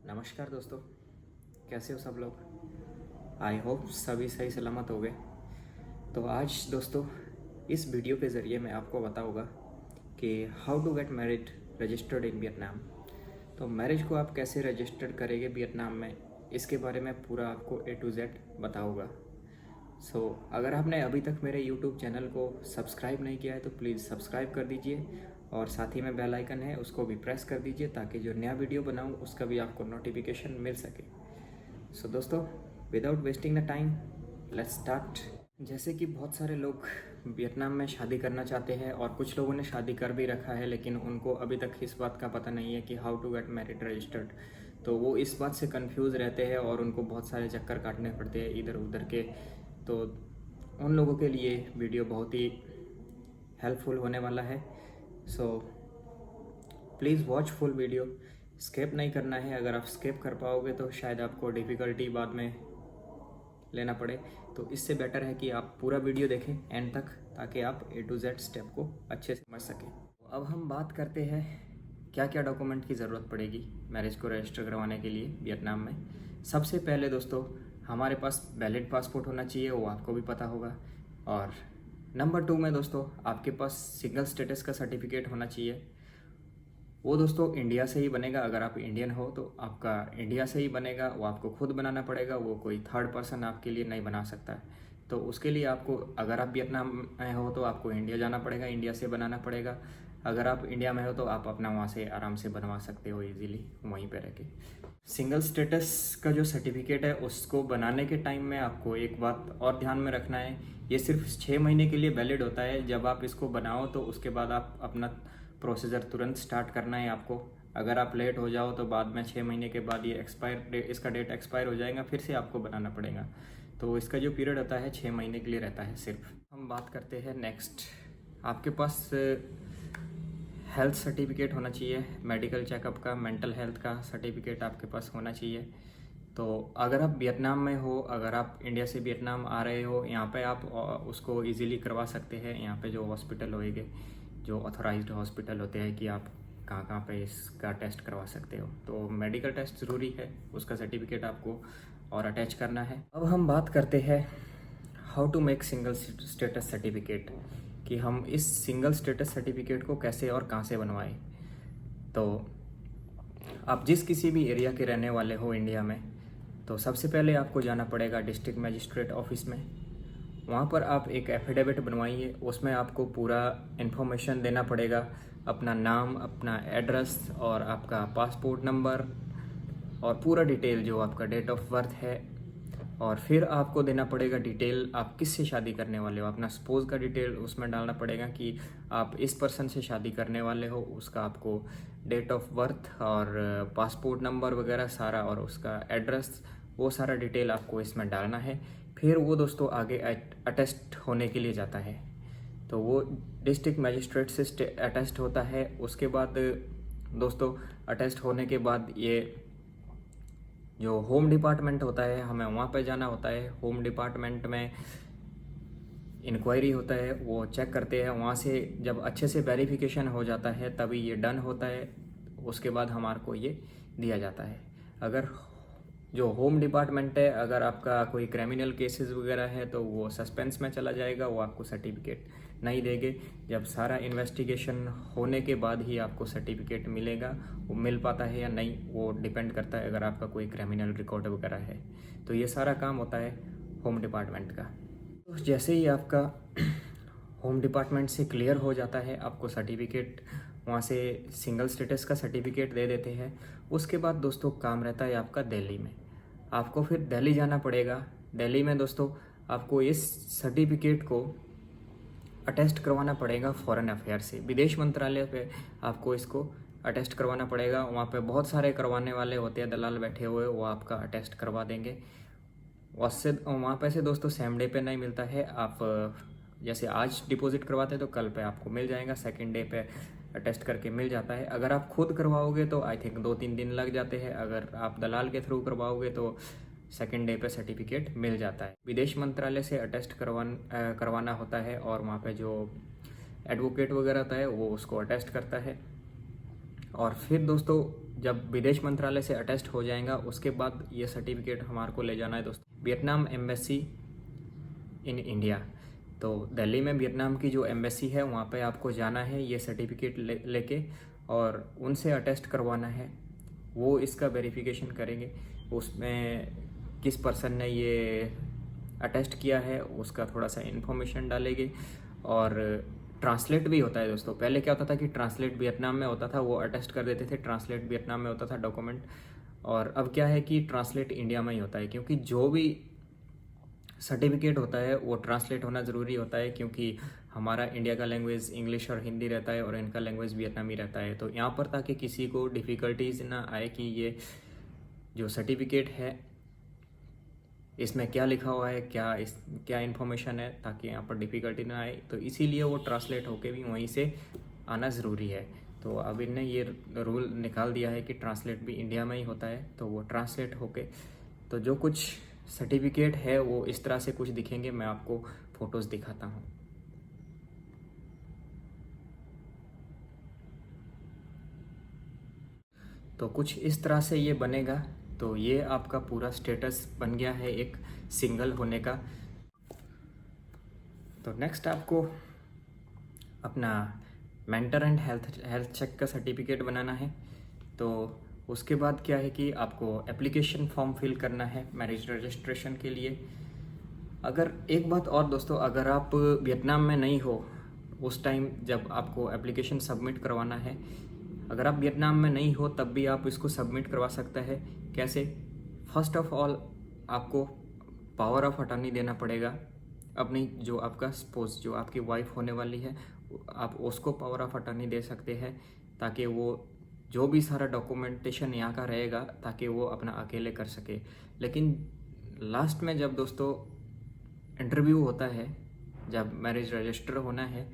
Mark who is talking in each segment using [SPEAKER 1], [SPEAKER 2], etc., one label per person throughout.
[SPEAKER 1] नमस्कार दोस्तों, कैसे हो सब लोग। आई होप सभी सही सलामत हो गए। तो आज दोस्तों इस वीडियो के ज़रिए मैं आपको बताऊंगा कि how to get married registered in Vietnam. तो मैरिज को आप कैसे रजिस्टर्ड करेंगे वियतनाम में, इसके बारे में पूरा आपको A to Z बताऊंगा। अगर आपने अभी तक मेरे YouTube चैनल को सब्सक्राइब नहीं किया है तो प्लीज़ सब्सक्राइब कर दीजिए और साथ ही में बेल आइकन है उसको भी प्रेस कर दीजिए ताकि जो नया वीडियो बनाऊं उसका भी आपको नोटिफिकेशन मिल सके। दोस्तों, without wasting the time let's start. जैसे कि बहुत सारे लोग वियतनाम में शादी करना चाहते हैं और कुछ लोगों ने शादी कर भी रखा है, लेकिन उनको अभी तक इस बात का पता नहीं है कि how to get married registered. तो वो इस बात से कंफ्यूज रहते हैं और उनको बहुत सारे चक्कर काटने पड़ते हैं इधर उधर के। तो उन लोगों के लिए वीडियो बहुत ही हेल्पफुल होने वाला है। Please watch full video, skip नहीं करना है। अगर आप स्किप कर पाओगे तो शायद आपको डिफ़िकल्टी बाद में लेना पड़े। तो इससे बेटर है कि आप पूरा वीडियो देखें एंड तक ताकि आप A to Z स्टेप को अच्छे से समझ सकें। अब हम बात करते हैं क्या क्या डॉक्यूमेंट की ज़रूरत पड़ेगी मैरिज को रजिस्टर करवाने के लिए वियतनाम में। सबसे पहले दोस्तों हमारे पास वैलिड पासपोर्ट होना चाहिए, वो आपको भी पता होगा। और नंबर 2 में दोस्तों आपके पास सिंगल स्टेटस का सर्टिफिकेट होना चाहिए। वो दोस्तों इंडिया से ही बनेगा। अगर आप इंडियन हो तो आपका इंडिया से ही बनेगा, वो आपको खुद बनाना पड़ेगा, वो कोई थर्ड पर्सन आपके लिए नहीं बना सकता है। तो उसके लिए आपको, अगर आप वियतनाम में हो तो आपको इंडिया जाना पड़ेगा, इंडिया से बनाना पड़ेगा। अगर आप इंडिया में हो तो आप अपना वहाँ से आराम से बनवा सकते हो इजीली वहीं पर रह के। सिंगल स्टेटस का जो सर्टिफिकेट है उसको बनाने के टाइम में आपको एक बात और ध्यान में रखना है, ये सिर्फ 6 महीने के लिए वैलिड होता है। जब आप इसको बनाओ तो उसके बाद आप अपना प्रोसीजर तुरंत स्टार्ट करना है आपको। अगर आप लेट हो जाओ तो बाद में 6 महीने के बाद ये इसका डेट एक्सपायर हो जाएगा, फिर से आपको बनाना पड़ेगा। तो इसका जो पीरियड होता है 6 महीने के लिए रहता है सिर्फ। हम बात करते हैं नेक्स्ट, आपके पास हेल्थ सर्टिफिकेट होना चाहिए, मेडिकल चेकअप का, मेंटल हेल्थ का सर्टिफिकेट आपके पास होना चाहिए। तो अगर आप वियतनाम में हो, अगर आप इंडिया से वियतनाम आ रहे हो, यहाँ पे आप उसको इजीली करवा सकते हैं। यहाँ पे जो हॉस्पिटल होएंगे, जो ऑथोराइज्ड हॉस्पिटल होते हैं कि आप कहाँ कहाँ पे इसका टेस्ट करवा सकते हो। तो मेडिकल टेस्ट ज़रूरी है, उसका सर्टिफिकेट आपको और अटैच करना है। अब हम बात करते हैं how to make single status certificate, कि हम इस सिंगल स्टेटस सर्टिफिकेट को कैसे और कहाँ से बनवाएं। तो आप जिस किसी भी एरिया के रहने वाले हो इंडिया में, तो सबसे पहले आपको जाना पड़ेगा डिस्ट्रिक्ट मजिस्ट्रेट ऑफिस में। वहाँ पर आप एक एफिडेविट बनवाइए, उसमें आपको पूरा इन्फॉर्मेशन देना पड़ेगा, अपना नाम, अपना एड्रेस और आपका पासपोर्ट नंबर और पूरा डिटेल जो आपका डेट ऑफ बर्थ है। और फिर आपको देना पड़ेगा डिटेल आप किससे शादी करने वाले हो, अपना स्पोज का डिटेल उसमें डालना पड़ेगा कि आप इस पर्सन से शादी करने वाले हो, उसका आपको डेट ऑफ बर्थ और पासपोर्ट नंबर वगैरह सारा और उसका एड्रेस, वो सारा डिटेल आपको इसमें डालना है। फिर वो दोस्तों आगे अटेस्ट होने के लिए जाता है, तो वो डिस्ट्रिक्ट मजिस्ट्रेट से अटेस्ट होता है। उसके बाद दोस्तों अटेस्ट होने के बाद ये जो होम डिपार्टमेंट होता है, हमें वहाँ पे जाना होता है। होम डिपार्टमेंट में इंक्वायरी होता है, वो चेक करते हैं। वहाँ से जब अच्छे से वेरिफिकेशन हो जाता है तभी ये डन होता है। उसके बाद हमारे को ये दिया जाता है। अगर जो होम डिपार्टमेंट है, अगर आपका कोई क्रिमिनल केसेस वगैरह है तो वो सस्पेंस में चला जाएगा, वो आपको सर्टिफिकेट नहीं देंगे। जब सारा इन्वेस्टिगेशन होने के बाद ही आपको सर्टिफिकेट मिलेगा। वो मिल पाता है या नहीं वो डिपेंड करता है अगर आपका कोई क्रिमिनल रिकॉर्ड वगैरह है। तो ये सारा काम होता है होम डिपार्टमेंट का। तो जैसे ही आपका होम डिपार्टमेंट से क्लियर हो जाता है, आपको सर्टिफिकेट वहाँ से सिंगल स्टेटस का सर्टिफिकेट दे देते हैं। उसके बाद दोस्तों काम रहता है आपका दिल्ली में। आपको फिर दिल्ली जाना पड़ेगा। दिल्ली में दोस्तों आपको इस सर्टिफिकेट को अटेस्ट करवाना पड़ेगा फॉरेन अफेयर से, विदेश मंत्रालय पे आपको इसको अटेस्ट करवाना पड़ेगा। वहाँ पे बहुत सारे करवाने वाले होते हैं, दलाल बैठे हुए, वो आपका अटेस्ट करवा देंगे। उससे वहाँ पे से दोस्तों सेम डे पे नहीं मिलता है। आप जैसे आज डिपॉजिट करवाते हैं तो कल पे आपको मिल जाएगा, सेकंड डे पे अटेस्ट करके मिल जाता है। अगर आप खुद करवाओगे तो आई थिंक 2-3 दिन लग जाते हैं। अगर आप दलाल के थ्रू करवाओगे तो सेकंड डे पे सर्टिफिकेट मिल जाता है। विदेश मंत्रालय से अटेस्ट करवाना होता है और वहाँ पे जो एडवोकेट वगैरह होता है वो उसको अटेस्ट करता है। और फिर दोस्तों जब विदेश मंत्रालय से अटेस्ट हो जाएगा उसके बाद ये सर्टिफिकेट हमारे को ले जाना है दोस्तों वियतनाम एम्बेसी इन इंडिया। तो दिल्ली में वियतनाम की जो एम्बेसी है वहाँ पे आपको जाना है ये सर्टिफिकेट लेके और उनसे अटेस्ट करवाना है। वो इसका वेरिफिकेशन करेंगे, उसमें किस पर्सन ने ये अटेस्ट किया है उसका थोड़ा सा इन्फॉर्मेशन डालेंगे। और ट्रांसलेट भी होता है दोस्तों। पहले क्या होता था कि ट्रांसलेट वियतनाम में होता था, वो अटेस्ट कर देते थे, ट्रांसलेट वियतनाम में होता था डॉक्यूमेंट। और अब क्या है कि ट्रांसलेट इंडिया में ही होता है, क्योंकि जो भी सर्टिफिकेट होता है वो ट्रांसलेट होना ज़रूरी होता है, क्योंकि हमारा इंडिया का लैंग्वेज इंग्लिश और हिंदी रहता है और इनका लैंग्वेज वियतनामी रहता है। तो यहाँ पर ताकि किसी को डिफ़िकल्टीज ना आए कि ये जो सर्टिफिकेट है इसमें क्या लिखा हुआ है, क्या इन्फॉर्मेशन है, ताकि यहाँ पर डिफ़िकल्टी ना आए, तो इसीलिए वो ट्रांसलेट होके भी वहीं से आना ज़रूरी है। तो अब इनने ये रूल निकाल दिया है कि ट्रांसलेट भी इंडिया में ही होता है, तो वो ट्रांसलेट होके तो जो कुछ सर्टिफिकेट है वो इस तरह से कुछ दिखेंगे। मैं आपको फ़ोटोज़ दिखाता हूँ। तो कुछ इस तरह से ये बनेगा। तो ये आपका पूरा स्टेटस बन गया है एक सिंगल होने का। तो नेक्स्ट आपको अपना मेंटल एंड हेल्थ चेक का सर्टिफिकेट बनाना है। तो उसके बाद क्या है कि आपको एप्लीकेशन फॉर्म फिल करना है मैरिज रजिस्ट्रेशन के लिए। अगर एक बात और दोस्तों, अगर आप वियतनाम में नहीं हो उस टाइम जब आपको एप्लीकेशन सबमिट करवाना है, अगर आप वियतनाम में नहीं हो तब भी आप इसको सबमिट करवा सकते हैं। कैसे? फर्स्ट ऑफ ऑल आपको पावर ऑफ अटॉर्नी देना पड़ेगा अपनी, जो आपका स्पोज जो आपकी वाइफ होने वाली है आप उसको पावर ऑफ अटॉर्नी दे सकते हैं, ताकि वो जो भी सारा डॉक्यूमेंटेशन यहाँ का रहेगा ताकि वो अपना अकेले कर सके। लेकिन लास्ट में जब दोस्तों इंटरव्यू होता है, जब मैरिज रजिस्टर होना है,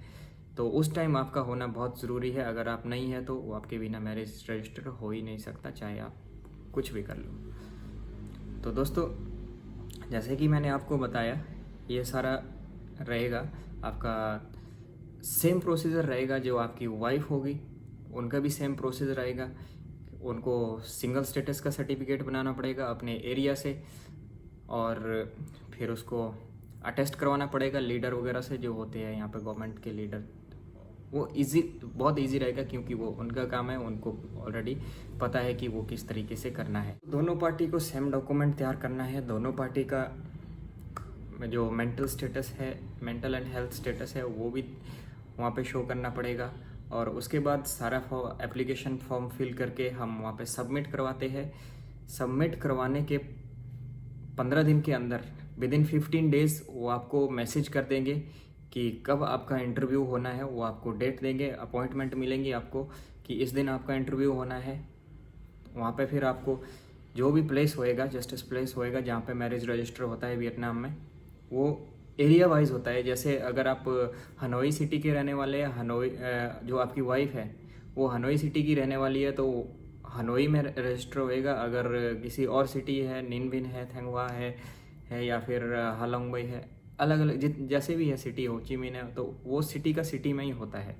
[SPEAKER 1] तो उस टाइम आपका होना बहुत ज़रूरी है। अगर आप नहीं है तो वो आपके बिना मैरिज रजिस्टर हो ही नहीं सकता, चाहे आप कुछ भी कर लो। तो दोस्तों जैसे कि मैंने आपको बताया ये सारा रहेगा आपका सेम प्रोसीजर रहेगा। जो आपकी वाइफ होगी उनका भी सेम प्रोसीजर रहेगा। उनको सिंगल स्टेटस का सर्टिफिकेट बनाना पड़ेगा अपने एरिया से, और फिर उसको अटेस्ट करवाना पड़ेगा लीडर वगैरह से जो होते हैं यहाँ पे गवर्नमेंट के लीडर। वो बहुत इजी रहेगा, क्योंकि वो उनका काम है, उनको ऑलरेडी पता है कि वो किस तरीके से करना है। दोनों पार्टी को सेम डॉक्यूमेंट तैयार करना है। दोनों पार्टी का जो मेंटल स्टेटस है, मेंटल एंड हेल्थ स्टेटस है, वो भी वहाँ पे शो करना पड़ेगा। और उसके बाद सारा एप्लीकेशन फॉर्म फिल करके हम वहाँ पे सबमिट करवाते हैं। सबमिट करवाने के 15 दिन के अंदर, विद इन 15 डेज़, वो आपको मैसेज कर देंगे कि कब आपका इंटरव्यू होना है। वो आपको डेट देंगे, अपॉइंटमेंट मिलेंगी आपको कि इस दिन आपका इंटरव्यू होना है। वहाँ पे फिर आपको जो भी प्लेस होएगा, जस्टिस प्लेस होएगा जहाँ पे मैरिज रजिस्टर होता है वियतनाम में, वो एरिया वाइज होता है। जैसे अगर आप हनोई सिटी के रहने वाले हैं, हनोई जो आपकी वाइफ है वो हनोई सिटी की रहने वाली है, तो हनोई में रजिस्टर होएगा। अगर किसी और सिटी है, निनबिन है, थेंगवा है या फिर हालोंग बई है, अलग अलग जैसे भी है सिटी, हो ची मिन है, तो वो सिटी का सिटी में ही होता है।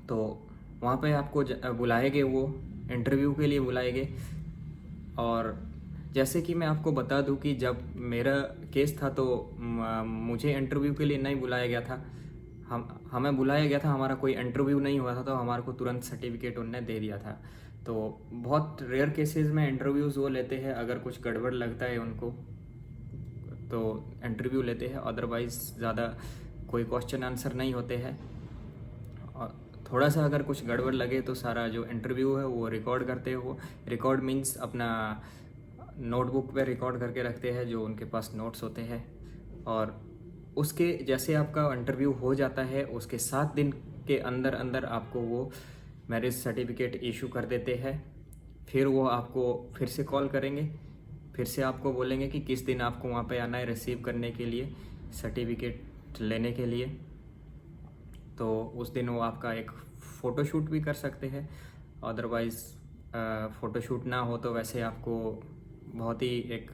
[SPEAKER 1] तो वहाँ पे आपको बुलाएंगे, वो इंटरव्यू के लिए बुलाएंगे। और जैसे कि मैं आपको बता दूं कि जब मेरा केस था तो मुझे इंटरव्यू के लिए नहीं बुलाया गया था, हमें बुलाया गया था, हमारा कोई इंटरव्यू नहीं हुआ था, तो हमारे को तुरंत सर्टिफिकेट उन्होंने दे दिया था। तो बहुत रेयर केसेस में इंटरव्यूज़ वो लेते हैं, अगर कुछ गड़बड़ लगता है उनको तो इंटरव्यू लेते हैं, अदरवाइज़ ज़्यादा कोई क्वेश्चन आंसर नहीं होते हैं। और थोड़ा सा अगर कुछ गड़बड़ लगे तो सारा जो इंटरव्यू है वो रिकॉर्ड करते हैं। वो रिकॉर्ड मीन्स अपना नोटबुक पे रिकॉर्ड करके रखते हैं, जो उनके पास नोट्स होते हैं। और उसके जैसे आपका इंटरव्यू हो जाता है उसके 7 दिन के अंदर अंदर आपको वो मैरिज सर्टिफिकेट इशू कर देते हैं। फिर वो आपको फिर से कॉल करेंगे, फिर से आपको बोलेंगे कि किस दिन आपको वहाँ पे आना है रिसीव करने के लिए, सर्टिफिकेट लेने के लिए। तो उस दिन वो आपका एक फ़ोटोशूट भी कर सकते हैं। अदरवाइज़ फ़ोटोशूट ना हो तो वैसे आपको बहुत ही एक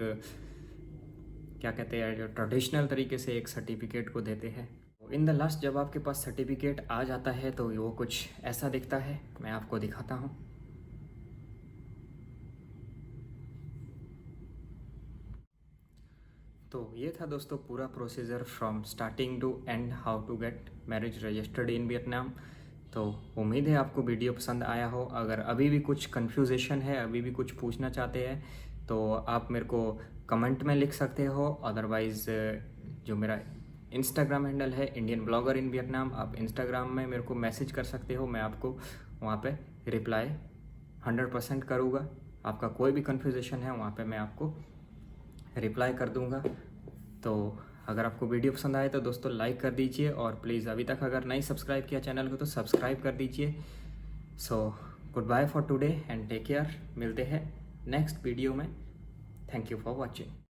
[SPEAKER 1] क्या कहते हैं, जो ट्रेडिशनल तरीके से एक सर्टिफिकेट को देते हैं। इन द लास्ट जब आपके पास सर्टिफिकेट आ जाता है तो वो कुछ ऐसा दिखता है, मैं आपको दिखाता हूँ। तो ये था दोस्तों पूरा procedure from starting to end, how to get marriage registered in Vietnam. तो उम्मीद है आपको वीडियो पसंद आया हो। अगर अभी भी कुछ कन्फ्यूजेशन है, अभी भी कुछ पूछना चाहते हैं तो आप मेरे को कमेंट में लिख सकते हो। अदरवाइज़ जो मेरा इंस्टाग्राम हैंडल है इंडियन ब्लॉगर इन वियतनाम, आप इंस्टाग्राम में मेरे को मैसेज कर सकते हो, मैं आपको वहाँ पे रिप्लाई 100% करूँगा। आपका कोई भी कन्फ्यूजेशन है वहाँ पे मैं आपको रिप्लाई कर दूँगा। तो अगर आपको वीडियो पसंद आए तो दोस्तों लाइक कर दीजिए, और प्लीज़ अभी तक अगर नहीं सब्सक्राइब किया चैनल को तो सब्सक्राइब कर दीजिए। So goodbye for today and take care. मिलते हैं नेक्स्ट वीडियो में। Thank you for watching.